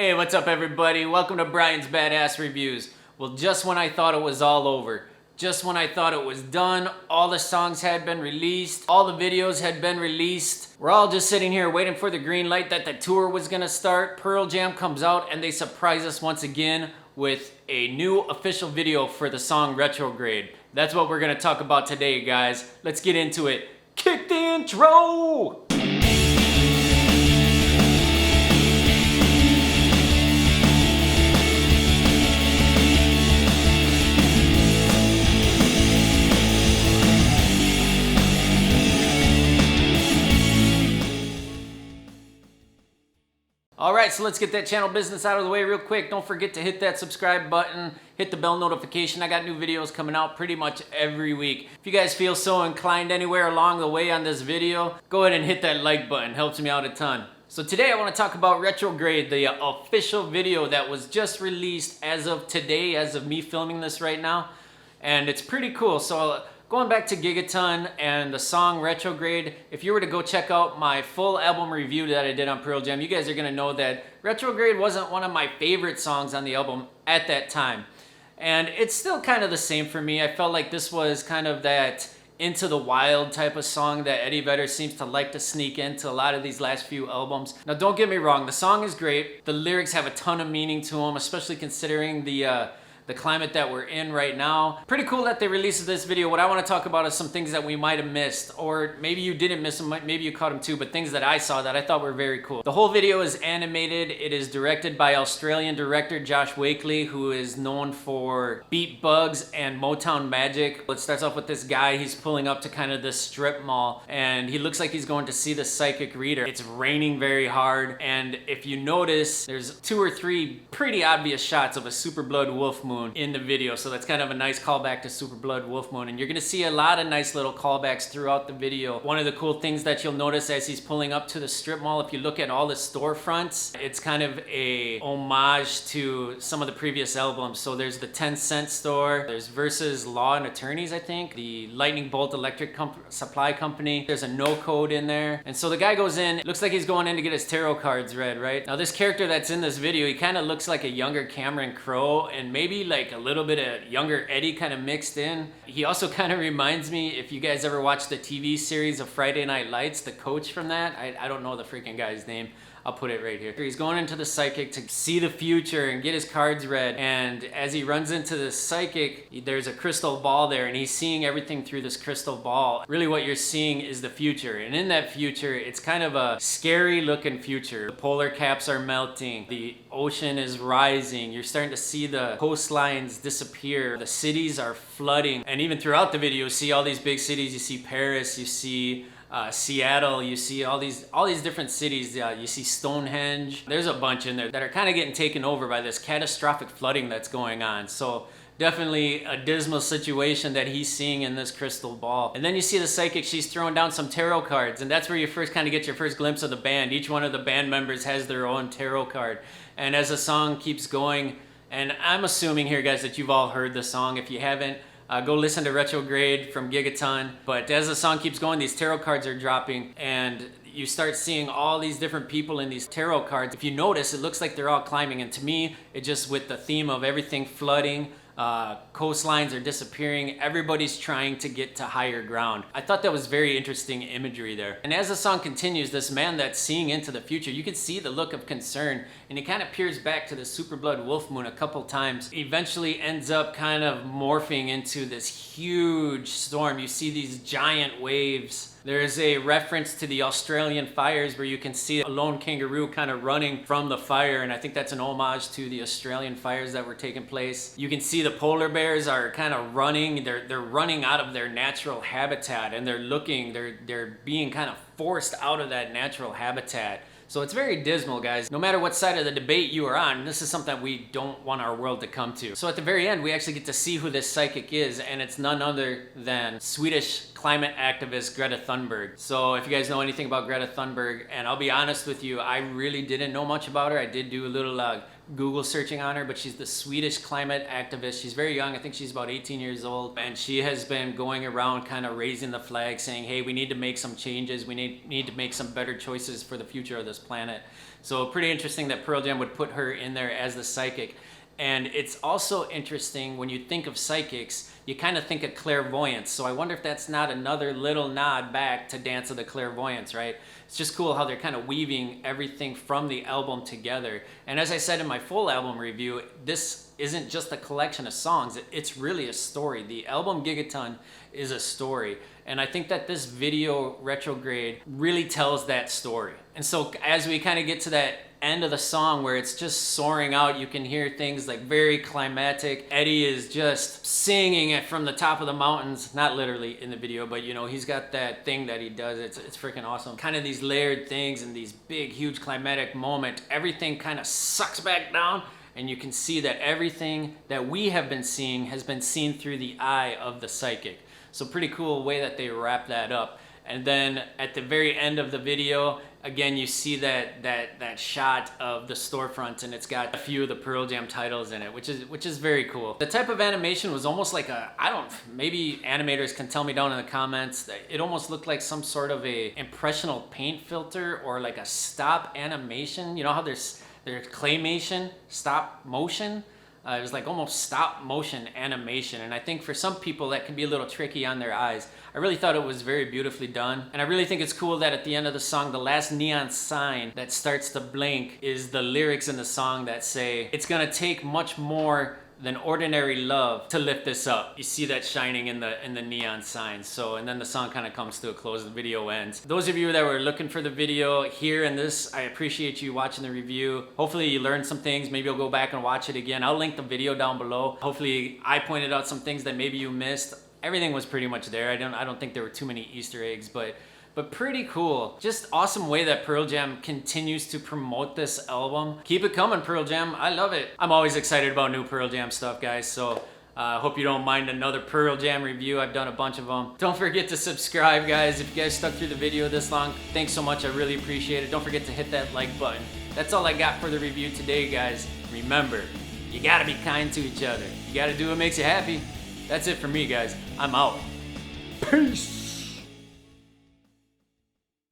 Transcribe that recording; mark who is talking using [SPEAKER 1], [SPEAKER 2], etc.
[SPEAKER 1] Hey, what's up everybody? Welcome to Brian's Badass Reviews. Well, just when I thought it was all over, just when I thought it was done, all the songs had been released, all the videos had been released, we're all just sitting here waiting for the green light that the tour was gonna start. Pearl Jam comes out and they surprise us once again with a new official video for the song Retrograde. That's what we're gonna talk about today, guys. Let's get into it. Kick the intro! Alright, so let's get that channel business out of the way real quick. Don't forget to hit that subscribe button, hit the bell notification. I got new videos coming out pretty much every week. If you guys feel so inclined anywhere along the way on this video, go ahead and hit that like button. Helps me out a ton. So today I want to talk about Retrograde, the official video that was just released as of today, as of me filming this right now. And it's pretty cool. So going back to Gigaton and the song Retrograde, if you were to go check out my full album review that I did on Pearl Jam, you guys are gonna know that Retrograde wasn't one of my favorite songs on the album at that time. And it's still kind of the same for me. I felt like this was kind of that Into the Wild type of song that Eddie Vedder seems to like to sneak into a lot of these last few albums. Now don't get me wrong, the song is great. The lyrics have a ton of meaning to them, especially considering the climate that we're in right now. Pretty cool that they released this video. What I want to talk about is some things that we might have missed, or maybe you didn't miss them, maybe you caught them too, but things that I saw that I thought were very cool. The whole video is animated. It is directed by Australian director Josh Wakely, who is known for Beat Bugs and Motown Magic. It starts off with this guy. He's pulling up to kind of this strip mall, and he looks like he's going to see the psychic reader. It's raining very hard, and if you notice, there's 2 or 3 pretty obvious shots of a Super Blood Wolf Moon in the video, so that's kind of a nice callback to Super Blood Wolf Moon, and you're gonna see a lot of nice little callbacks throughout the video. One of the cool things that you'll notice as he's pulling up to the strip mall, if you look at all the storefronts, it's kind of a homage to some of the previous albums. So there's the 10-cent store, there's Versus Law and Attorneys, I think, the Lightning Bolt Electric Supply Company, there's a No Code in there. And so the guy goes in, it looks like he's going in to get his tarot cards read, right? Now this character that's in this video, he kind of looks like a younger Cameron Crowe, and maybe like a little bit of younger Eddie kind of mixed in. He also kind of reminds me, if you guys ever watched the TV series of Friday Night Lights, the coach from that, I don't know the freaking guy's name. I'll put it right here. He's going into the psychic to see the future and get his cards read. And as he runs into the psychic, there's a crystal ball there, and he's seeing everything through this crystal ball. Really what you're seeing is the future. And in that future, it's kind of a scary looking future. The polar caps are melting. The ocean is rising. You're starting to see the coastlines disappear. The cities are flooding. And even throughout the video, you see all these big cities. You see Paris, you see Seattle, you see all these different cities. You see Stonehenge. There's a bunch in there that are kind of getting taken over by this catastrophic flooding that's going on. So definitely a dismal situation that he's seeing in this crystal ball. And then you see the psychic, she's throwing down some tarot cards, and that's where you first kind of get your first glimpse of the band. Each one of the band members has their own tarot card. And as the song keeps going, and I'm assuming here, guys, that you've all heard the song. If you haven't, go listen to Retrograde from Gigaton. But as the song keeps going, these tarot cards are dropping, and you start seeing all these different people in these tarot cards. If you notice, it looks like they're all climbing, and to me, it just, with the theme of everything flooding, coastlines are disappearing, everybody's trying to get to higher ground. I thought that was very interesting imagery there. And as the song continues, this man that's seeing into the future, you can see the look of concern, and he kind of peers back to the Super Blood Wolf Moon a couple times. Eventually ends up kind of morphing into this huge storm. You see these giant waves. There's a reference to the Australian fires where you can see a lone kangaroo kind of running from the fire, and I think that's an homage to the Australian fires that were taking place. You can see the polar bears are kind of running. They're running out of their natural habitat, and they're being kind of forced out of that natural habitat. So it's very dismal, guys. No matter what side of the debate you are on, this is something that we don't want our world to come to. So at the very end, we actually get to see who this psychic is, and it's none other than Swedish climate activist Greta Thunberg. So if you guys know anything about Greta Thunberg, and I'll be honest with you, I really didn't know much about her. I did do a little Google searching on her, but she's the Swedish climate activist. She's very young. I think she's about 18 years old. And she has been going around kind of raising the flag saying, hey, we need to make some changes. We need to make some better choices for the future of this planet. So pretty interesting that Pearl Jam would put her in there as the psychic. And it's also interesting when you think of psychics, you kind of think of clairvoyance. So I wonder if that's not another little nod back to Dance of the Clairvoyants, right? It's just cool how they're kind of weaving everything from the album together. And as I said in my full album review, this isn't just a collection of songs. It's really a story. The album Gigaton is a story. And I think that this video, Retrograde, really tells that story. And so as we kind of get to that end of the song where it's just soaring out, you can hear things like very climatic. Eddie is just singing it from the top of the mountains, not literally in the video, but you know, he's got that thing that he does. It's freaking awesome. Kind of these layered things and these big, huge climatic moment. Everything kind of sucks back down, and you can see that everything that we have been seeing has been seen through the eye of the psychic. So pretty cool way that they wrap that up. And then at the very end of the video, again, you see that shot of the storefront, and it's got a few of the Pearl Jam titles in it, which is very cool. The type of animation was almost like maybe animators can tell me down in the comments, it almost looked like some sort of a impressional paint filter or like a stop animation. You know how there's claymation, stop motion? It was like almost stop motion animation, and I think for some people that can be a little tricky on their eyes. I really thought it was very beautifully done, and I really think it's cool that at the end of the song, the last neon sign that starts to blink is the lyrics in the song that say, it's gonna take much more than ordinary love to lift this up. You see that shining in the neon sign. So, and then the song kind of comes to a close, the video ends. Those of you that were looking for the video here in this, I appreciate you watching the review. Hopefully you learned some things. Maybe you'll go back and watch it again. I'll link the video down below. Hopefully I pointed out some things that maybe you missed. Everything was pretty much there. I don't think there were too many Easter eggs, but pretty cool. Just awesome way that Pearl Jam continues to promote this album. Keep it coming, Pearl Jam. I love it. I'm always excited about new Pearl Jam stuff, guys. So hope you don't mind another Pearl Jam review. I've done a bunch of them. Don't forget to subscribe, guys. If you guys stuck through the video this long, thanks so much. I really appreciate it. Don't forget to hit that like button. That's all I got for the review today, guys. Remember, you gotta be kind to each other. You gotta do what makes you happy. That's it for me, guys. I'm out. Peace.